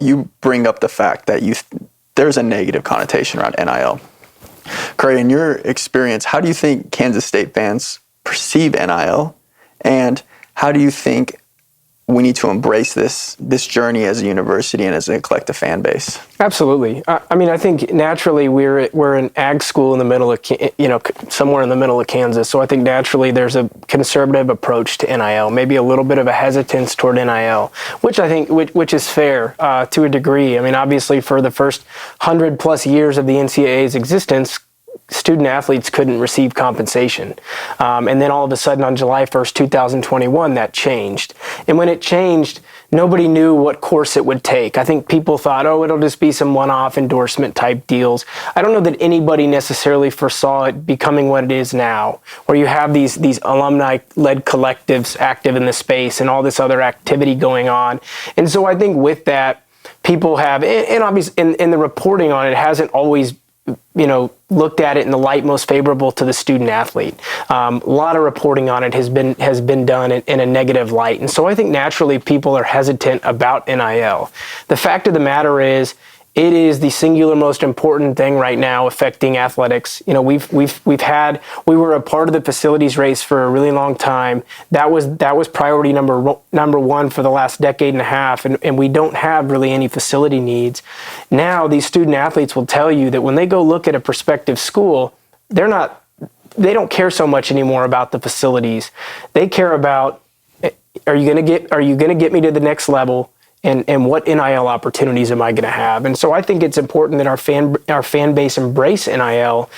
you bring up the fact that there's a negative connotation around NIL. Curry, in your experience, how do you think Kansas State fans perceive NIL, and how do you think we need to embrace this journey as a university and as a collective fan base? Absolutely. I think naturally we're an ag school in the middle of, somewhere in the middle of Kansas. So I think naturally there's a conservative approach to NIL, maybe a little bit of a hesitance toward NIL, which I think which is fair to a degree. I mean, obviously for the first 100+ years of the NCAA's existence, student athletes couldn't receive compensation. And then all of a sudden on July 1st, 2021, that changed. And when it changed, nobody knew what course it would take. I think people thought, it'll just be some one-off endorsement type deals. I don't know that anybody necessarily foresaw it becoming what it is now, where you have these alumni-led collectives active in the space and all this other activity going on. And so I think with that, people have, and obviously in the reporting on it hasn't always looked at it in the light most favorable to the student athlete. A lot of reporting on it has been done in a negative light. And so I think naturally people are hesitant about NIL. The fact of the matter is, it is the singular most important thing right now affecting athletics. We were a part of the facilities race for a really long time. That was priority number one for the last decade and a half, and we don't have really any facility needs. Now these student athletes will tell you that when they go look at a prospective school, they don't care so much anymore about the facilities. They care about, are you going to get me to the next level? And what NIL opportunities am I going to have? And so I think it's important that our fan base embrace NIL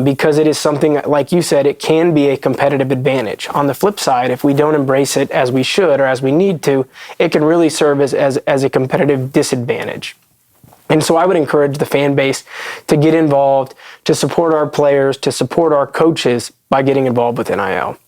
because it is something, like you said, it can be a competitive advantage. On the flip side, if we don't embrace it as we should or as we need to, it can really serve as a competitive disadvantage. And so I would encourage the fan base to get involved, to support our players, to support our coaches by getting involved with NIL.